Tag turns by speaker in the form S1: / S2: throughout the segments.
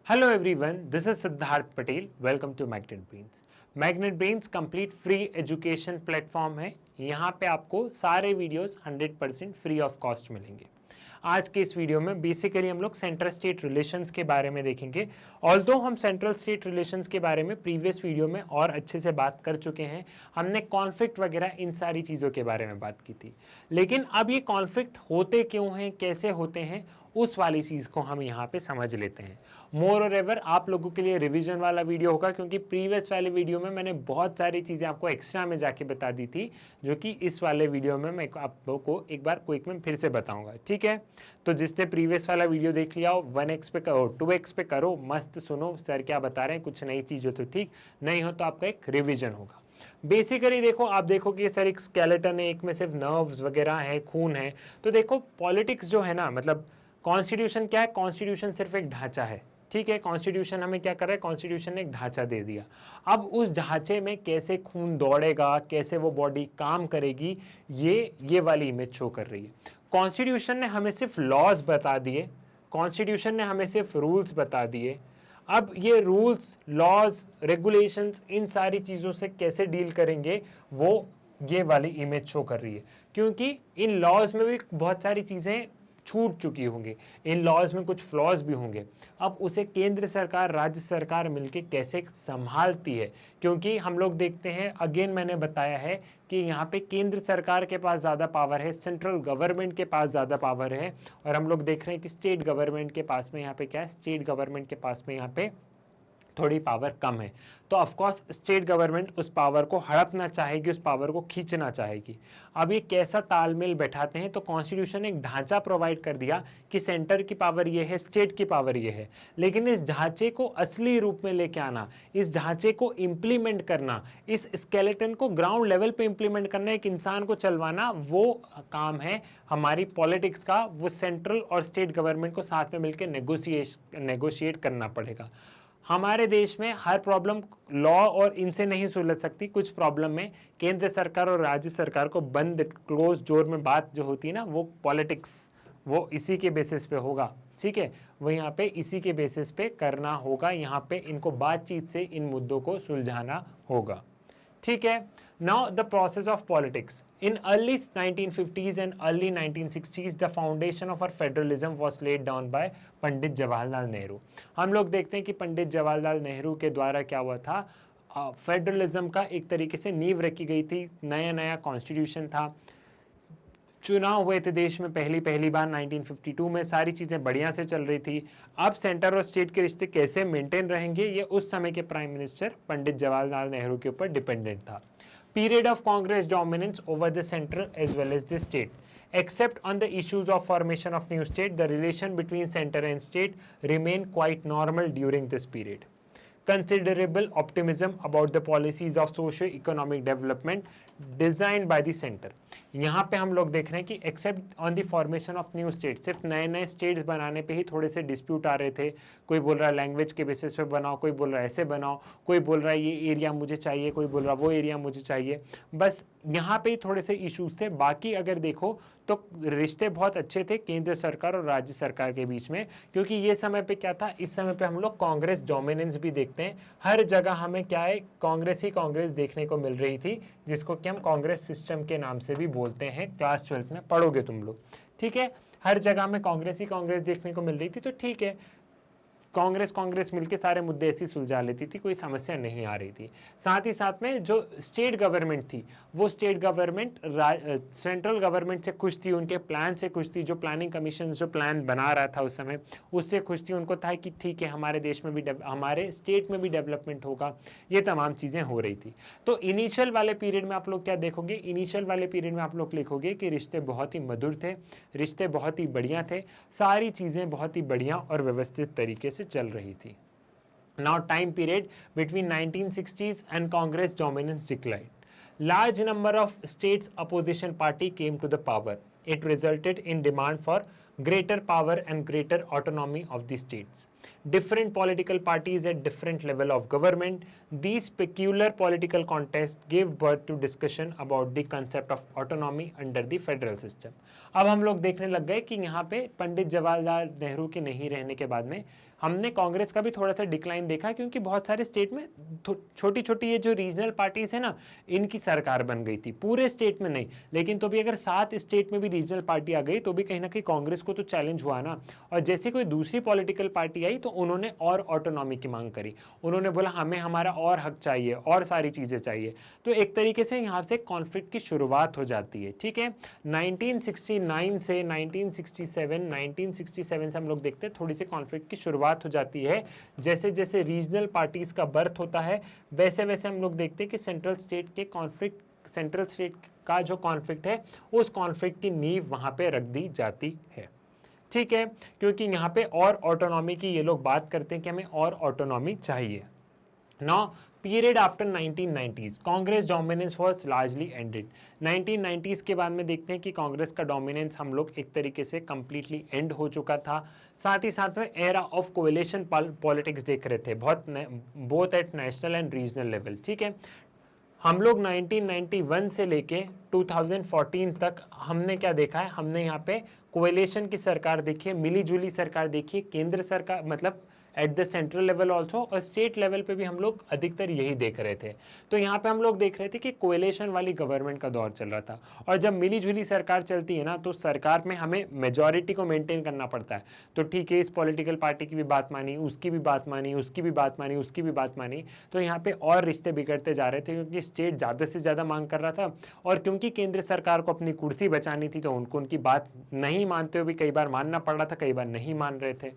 S1: Hello everyone, this is Siddharth Patel. Welcome to Magnet Brains. Magnet Brains complete free education platform है। यहाँ पे आपको सारे videos 100% free of cost मिलेंगे। आज के इस वीडियो में बेसिकली हम लोग सेंट्रल स्टेट रिलेशंस के बारे में देखेंगे। ऑल्दो हम सेंट्रल स्टेट रिलेशंस के बारे में प्रीवियस वीडियो में और अच्छे से बात कर चुके हैं, हमने कॉन्फ्लिक्ट वगैरह इन सारी चीज़ों के बारे में बात की थी। लेकिन अब ये कॉन्फ्लिक्ट होते क्यों हैं, कैसे होते हैं, उस वाली चीज़ को हम यहाँ पे समझ लेते हैं। मोर और एवर आप लोगों के लिए रिवीजन वाला वीडियो होगा, क्योंकि प्रीवियस वाले वीडियो में मैंने बहुत सारी चीज़ें आपको एक्स्ट्रा में जाके बता दी थी, जो कि इस वाले वीडियो में मैं आप लोगों को एक बार क्विक में फिर से बताऊंगा। ठीक है, तो जिसने प्रीवियस वाला वीडियो देख लिया हो 1x पे करो, 2x पे करो, मस्त सुनो सर क्या बता रहे हैं, कुछ नई चीज़ हो तो ठीक, नहीं हो तो आपका एक रिविजन होगा। बेसिकली देखो, आप देखो कि सर एक स्केलेटन है, एक में सिर्फ नर्व्स वगैरह है, खून है। तो देखो पॉलिटिक्स जो है ना, मतलब कॉन्स्टिट्यूशन क्या है, कॉन्स्टिट्यूशन सिर्फ एक ढांचा है। ठीक है, कॉन्स्टिट्यूशन हमें क्या कर रहा है, कॉन्स्टिट्यूशन ने एक ढांचा दे दिया। अब उस ढांचे में कैसे खून दौड़ेगा, कैसे वो बॉडी काम करेगी, ये वाली इमेज शो कर रही है। कॉन्स्टिट्यूशन ने हमें सिर्फ लॉज बता दिए, कॉन्स्टिट्यूशन ने हमें सिर्फ रूल्स बता दिए। अब ये रूल्स, लॉज, रेगुलेशंस, इन सारी चीज़ों से कैसे डील करेंगे, वो ये वाली इमेज शो कर रही है। क्योंकि इन लॉज में भी बहुत सारी चीज़ें छूट चुकी होंगी, इन लॉज में कुछ फ्लॉज भी होंगे। अब उसे केंद्र सरकार, राज्य सरकार मिलके कैसे संभालती है, क्योंकि हम लोग देखते हैं, अगेन मैंने बताया है कि यहाँ पे केंद्र सरकार के पास ज़्यादा पावर है, सेंट्रल गवर्नमेंट के पास ज़्यादा पावर है, और हम लोग देख रहे हैं कि स्टेट गवर्नमेंट के पास में यहाँ पे क्या है, स्टेट गवर्नमेंट के पास में यहाँ पे थोड़ी पावर कम है। तो ऑफकोर्स स्टेट गवर्नमेंट उस पावर को हड़पना चाहेगी, उस पावर को खींचना चाहेगी। अब ये कैसा तालमेल बैठाते हैं, तो कॉन्स्टिट्यूशन ने एक ढांचा प्रोवाइड कर दिया कि सेंटर की पावर ये है, स्टेट की पावर ये है। लेकिन इस ढांचे को असली रूप में लेके आना, इस ढांचे को इम्प्लीमेंट करना, इस स्केलेटन को ग्राउंड लेवल पे इम्प्लीमेंट करना, एक इंसान को चलवाना, वो काम है हमारी पॉलिटिक्स का। वो सेंट्रल और स्टेट गवर्नमेंट को साथ में मिलकर नेगोशिएट करना पड़ेगा। हमारे देश में हर प्रॉब्लम लॉ और इनसे नहीं सुलझ सकती। कुछ प्रॉब्लम में केंद्र सरकार और राज्य सरकार को बंद क्लोज डोर में बात जो होती है ना, वो पॉलिटिक्स, वो इसी के बेसिस पे होगा। ठीक है, वो यहाँ पे इसी के बेसिस पे करना होगा, यहाँ पे इनको बातचीत से इन मुद्दों को सुलझाना होगा। ठीक है, now the process of politics in early 1950s and early 1960s the foundation of our federalism was laid down by Pandit Jawaharlal Nehru. हम लोग देखते हैं कि पंडित जवाहरलाल नेहरू के द्वारा क्या हुआ था, फेडरलिज्म का एक तरीके से नींव रखी गई थी। नया नया कॉन्स्टिट्यूशन था, चुनाव हुए थे देश में पहली बार 1952 में, सारी चीज़ें बढ़िया से चल रही थी। अब सेंटर और स्टेट के रिश्ते कैसे मेंटेन रहेंगे, ये उस समय के प्राइम मिनिस्टर पंडित जवाहरलाल नेहरू के ऊपर डिपेंडेंट था। Period of Congress dominance over the central as well as the state. Except on the issues of formation of new state, the relation between center and state remained quite normal during this period. Considerable optimism about the policies of socio-economic development designed by the center. यहाँ पे हम लोग देख रहे हैं कि except on the formation of new state, सिर्फ नए नए स्टेट्स बनाने पे ही थोड़े से डिस्प्यूट आ रहे थे। कोई बोल रहा है लैंग्वेज के बेसिस पे बनाओ, कोई बोल रहा है ऐसे बनाओ, कोई बोल रहा है ये एरिया मुझे चाहिए, कोई बोल रहा है वो एरिया मुझे चाहिए। बस यहाँ पे ही थोड़े से इश्यूज थे। बाकी अगर देखो तो रिश्ते बहुत अच्छे थे केंद्र सरकार और राज्य सरकार के बीच में, क्योंकि ये समय पे क्या था, इस समय पे हम लोग कांग्रेस डोमिनेंस भी देखते हैं। हर जगह हमें क्या है, कांग्रेस ही कांग्रेस देखने को मिल रही थी, जिसको कि हम कांग्रेस सिस्टम के नाम से भी बोलते हैं। क्लास 12 में पढ़ोगे तुम लोग। ठीक है, हर जगह में कांग्रेस ही कांग्रेस देखने को मिल रही थी। तो ठीक है, कांग्रेस मिलके सारे मुद्दे ऐसी सुलझा लेती थी, कोई समस्या नहीं आ रही थी। साथ ही साथ में जो स्टेट गवर्नमेंट थी, वो स्टेट गवर्नमेंट सेंट्रल गवर्नमेंट से खुश थी, उनके प्लान से खुश थी। जो प्लानिंग कमीशन जो प्लान बना रहा था उस समय, उससे खुश थी। उनको था कि ठीक है, हमारे देश में भी, हमारे स्टेट में भी डेवलपमेंट होगा। ये तमाम चीज़ें हो रही थी। तो इनिशियल वाले पीरियड में आप लोग क्या देखोगे, इनिशियल वाले पीरियड में आप लोग लिखोगे कि रिश्ते बहुत ही मधुर थे, रिश्ते बहुत ही बढ़िया थे, सारी चीज़ें बहुत ही बढ़िया और व्यवस्थित तरीके से चल रही थी। Now time period between 1960s and Congress dominance declined. Large number of states opposition party came to the power. It resulted in demand for greater power and greater autonomy of the states. Different political parties at different level of government. These peculiar political contests gave birth to discussion about the concept of autonomy under the federal system. अब हम लोग देखने लग गए कि यहाँ पे पंडित जवाहरलाल नेहरू के नहीं रहने के बाद में हमने कांग्रेस का भी थोड़ा सा डिक्लाइन देखा, क्योंकि बहुत सारे स्टेट में छोटी छोटी ये जो रीजनल पार्टीज है ना, इनकी सरकार बन गई थी, पूरे स्टेट में नहीं, लेकिन तो भी अगर 7 स्टेट में भी रीजनल पार्टी आ गई तो भी कहीं ना कहीं कांग्रेस को तो चैलेंज हुआ ना। और जैसे कोई दूसरी पॉलिटिकल पार्टी आई तो उन्होंने और ऑटोनॉमी की मांग करी, उन्होंने बोला हमें हमारा और हक चाहिए और सारी चीजें चाहिए। तो एक तरीके से यहाँ से कॉन्फ्लिक्ट की शुरुआत हो जाती है। ठीक है, 1969 से 1967, 1967 से हम लोग देखते हैं थोड़ी सी कॉन्फ्लिक्ट की शुरुआत हो जाती है। जैसे जैसे रीजनल पार्टीज का बर्थ होता है वैसे वैसे हम लोग देखते हैं कि सेंट्रल स्टेट के कॉन्फ्लिक्ट, सेंट्रल स्टेट का जो कॉन्फ्लिक्ट है उस कॉन्फ्लिक्ट की नींव वहां पे रख दी जाती है। ठीक है, क्योंकि यहाँ पे और ऑटोनॉमी की ये लोग बात करते हैं कि हमें और ऑटोनॉमी चाहिए। Now period after 1990s Congress dominance was largely ended. 1990s के बाद में देखते हैं कि कांग्रेस का डोमिनेंस हम लोग एक तरीके से कंप्लीटली एंड हो चुका था। साथ ही साथ में एरा ऑफ कोएलिशन पॉलिटिक्स देख रहे थे, बहुत both at national and regional level. ठीक है, हम लोग 1991 से लेके 2014 तक हमने क्या देखा है, हमने यहाँ पे कोएलिशन की सरकार देखी है, मिली जुली सरकार देखी है, केंद्र सरकार मतलब at the central level also, और स्टेट लेवल पे भी हम लोग अधिकतर यही देख रहे थे। तो यहाँ पे हम लोग देख रहे थे कि कोएलिशन वाली गवर्नमेंट का दौर चल रहा था, और जब मिली जुली सरकार चलती है ना तो सरकार में हमें मेजॉरिटी को मेंटेन करना पड़ता है। तो ठीक है, इस पॉलिटिकल पार्टी की भी बात मानी, उसकी भी बात मानी, उसकी भी बात मानी, उसकी भी बात मानी, तो यहाँ पे और रिश्ते बिगड़ते जा रहे थे, क्योंकि स्टेट ज़्यादा से ज़्यादा मांग कर रहा था, और क्योंकि केंद्र सरकार को अपनी कुर्सी बचानी थी तो उनको उनकी बात नहीं मानते हुए भी कई बार मानना पड़ रहा था, कई बार नहीं मान रहे थे।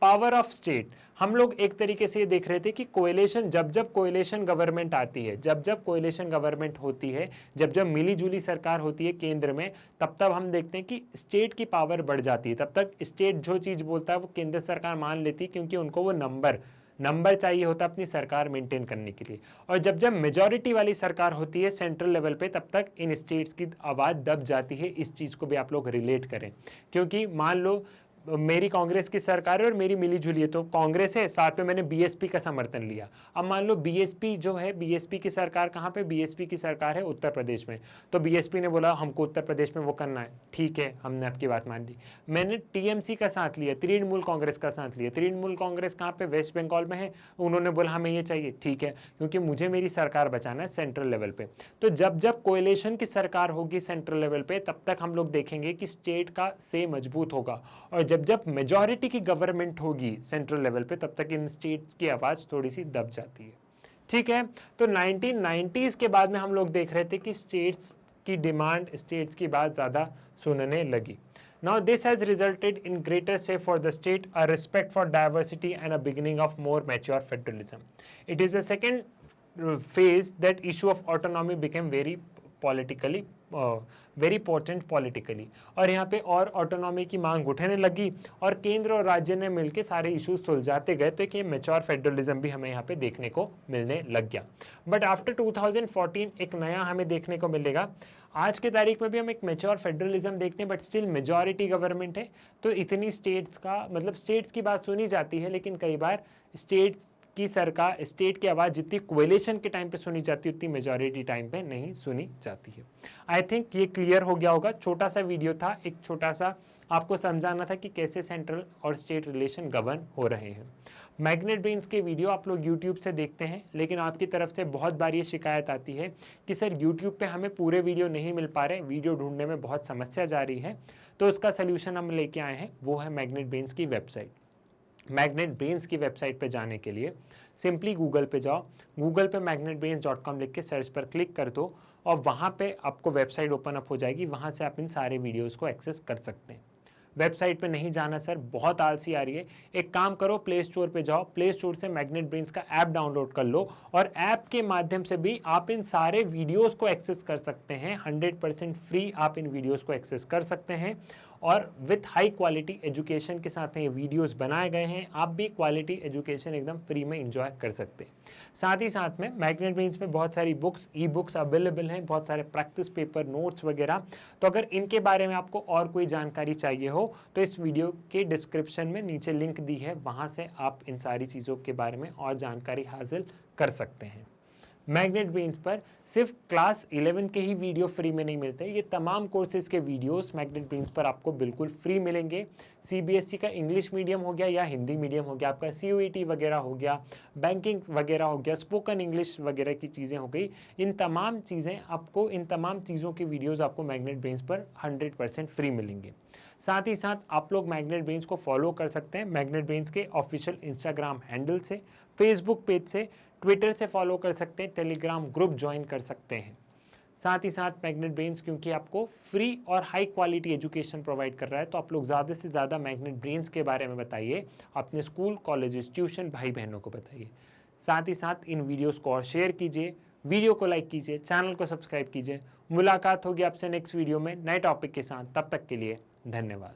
S1: पावर ऑफ स्टेट, हम लोग एक तरीके से ये देख रहे थे कि कोएलिशन, जब जब कोएलिशन गवर्नमेंट आती है, जब जब कोएलिशन गवर्नमेंट होती है, जब जब मिली जुली सरकार होती है केंद्र में, तब तब हम देखते हैं कि स्टेट की पावर बढ़ जाती है। तब तक स्टेट जो चीज़ बोलता है वो केंद्र सरकार मान लेती है, क्योंकि उनको वो नंबर चाहिए होता है अपनी सरकार मेंटेन करने के लिए। और जब जब मेजॉरिटी वाली सरकार होती है सेंट्रल लेवल पे, तब तक इन स्टेट्स की आवाज़ दब जाती है। इस चीज़ को भी आप लोग रिलेट करें, क्योंकि मान लो मेरी कांग्रेस की सरकार है और मेरी मिली जुली है, तो कांग्रेस है, साथ में मैंने बीएसपी का समर्थन लिया। अब मान लो बीएसपी जो है, बीएसपी की सरकार कहाँ पे, बीएसपी की सरकार है उत्तर प्रदेश में, तो बीएसपी ने बोला हमको उत्तर प्रदेश में वो करना है, ठीक है, हमने आपकी बात मान ली। मैंने टीएमसी का साथ लिया, तृणमूल कांग्रेस का साथ लिया। तृणमूल कांग्रेस कहाँ पे, वेस्ट बंगाल में है, उन्होंने बोला हमें ये चाहिए, ठीक है, क्योंकि मुझे मेरी सरकार बचाना है सेंट्रल लेवल पे। तो जब जब कोएलिशन की सरकार होगी सेंट्रल लेवल पे, तब तक हम लोग देखेंगे कि स्टेट का से मजबूत होगा, और जब जब मेजॉरिटी की गवर्नमेंट होगी सेंट्रल लेवल पे, तब तक इन स्टेट्स की आवाज थोड़ी सी दब जाती है। ठीक है, तो 1990s के बाद में हम लोग देख रहे थे कि स्टेट्स की डिमांड, स्टेट्स की बात ज्यादा सुनने लगी। Now this has resulted in greater say for the state, a respect for diversity and a beginning of more mature federalism. It is a second phase that issue of autonomy became very politically very important politically, और यहाँ पे और autonomy की मांग उठने लगी, और केंद्र और राज्य ने मिलकर सारे इश्यूज सुलझाते गए, तो कि मैच्योर फेडरलिज्म भी हमें यहाँ पे देखने को मिलने लग गया। बट आफ्टर 2014 एक नया हमें देखने को मिलेगा। आज के तारीख में भी हम एक मैच्योर फेडरलिज्म देखते हैं, बट स्टिल मेजॉरिटी गवर्नमेंट है, तो इतनी स्टेट्स का मतलब स्टेट्स की बात सुनी जाती है, लेकिन कई बार स्टेट्स की सरकार, स्टेट की आवाज़ जितनी कोएलिशन के टाइम पे सुनी जाती है उतनी मेजॉरिटी टाइम पे नहीं सुनी जाती है। आई थिंक ये क्लियर हो गया होगा। छोटा सा वीडियो था, एक छोटा सा आपको समझाना था कि कैसे सेंट्रल और स्टेट रिलेशन गवर्न हो रहे हैं। मैग्नेट ब्रेन्स के वीडियो आप लोग यूट्यूब से देखते हैं, लेकिन आपकी तरफ से बहुत बार ये शिकायत आती है कि सर यूट्यूब पे हमें पूरे वीडियो नहीं मिल पा रहे, वीडियो ढूंढने में बहुत समस्या जा रही है। तो उसका सोल्यूशन हम लेके आए हैं, वो है मैग्नेट ब्रेन्स की वेबसाइट। मैग्नेट ब्रेन्स की वेबसाइट पे जाने के लिए सिंपली गूगल पे जाओ, गूगल पे magnetbrains.com लिख के सर्च पर क्लिक कर दो, और वहाँ पे आपको वेबसाइट ओपन अप हो जाएगी। वहाँ से आप इन सारे वीडियोस को एक्सेस कर सकते हैं। वेबसाइट पे नहीं जाना सर, बहुत आलसी आ रही है, एक काम करो, प्ले स्टोर पे जाओ, प्ले स्टोर से मैग्नेट ब्रेन्स का ऐप डाउनलोड कर लो, और ऐप के माध्यम से भी आप इन सारे वीडियोस को एक्सेस कर सकते हैं। 100% फ्री आप इन वीडियोस को एक्सेस कर सकते हैं, और विथ हाई क्वालिटी एजुकेशन के साथ में ये वीडियोस बनाए गए हैं। आप भी क्वालिटी एजुकेशन एकदम फ्री में एंजॉय कर सकते हैं। साथ ही साथ में मैग्नेट ब्रेन्स में बहुत सारी बुक्स, ई बुक्स अवेलेबल हैं, बहुत सारे प्रैक्टिस पेपर, नोट्स वगैरह। तो अगर इनके बारे में आपको और कोई जानकारी चाहिए हो तो इस वीडियो के डिस्क्रिप्शन में नीचे लिंक दी है, वहाँ से आप इन सारी चीज़ों के बारे में और जानकारी हासिल कर सकते हैं। मैग्नेट ब्रेन्स पर सिर्फ क्लास 11 के ही वीडियो फ्री में नहीं मिलते, ये तमाम कोर्सेज के वीडियोस मैग्नेट ब्रेन्स पर आपको बिल्कुल फ्री मिलेंगे। सीबीएसई का इंग्लिश मीडियम हो गया या हिंदी मीडियम हो गया, आपका सीयूईटी वगैरह हो गया, बैंकिंग वगैरह हो गया, स्पोकन इंग्लिश वगैरह की चीज़ें हो गई, इन तमाम चीज़ों के वीडियोज़ आपको मैग्नेट ब्रेन्स पर 100% फ्री मिलेंगे। साथ ही साथ आप लोग मैग्नेट ब्रेन्स को फॉलो कर सकते हैं मैग्नेट ब्रेन्स के ऑफिशियल इंस्टाग्राम हैंडल से, फेसबुक पेज से, ट्विटर से फॉलो कर सकते हैं, टेलीग्राम ग्रुप ज्वाइन कर सकते हैं। साथ ही साथ मैग्नेट ब्रेन्स क्योंकि आपको फ्री और हाई क्वालिटी एजुकेशन प्रोवाइड कर रहा है, तो आप लोग ज़्यादा से ज़्यादा मैग्नेट ब्रेन्स के बारे में बताइए, अपने स्कूल, कॉलेजेस, ट्यूशन भाई बहनों को बताइए। साथ ही साथ इन वीडियोस को और शेयर कीजिए, वीडियो को लाइक कीजिए, चैनल को सब्सक्राइब कीजिए। मुलाकात होगी आपसे नेक्स्ट वीडियो में नए टॉपिक के साथ, तब तक के लिए धन्यवाद।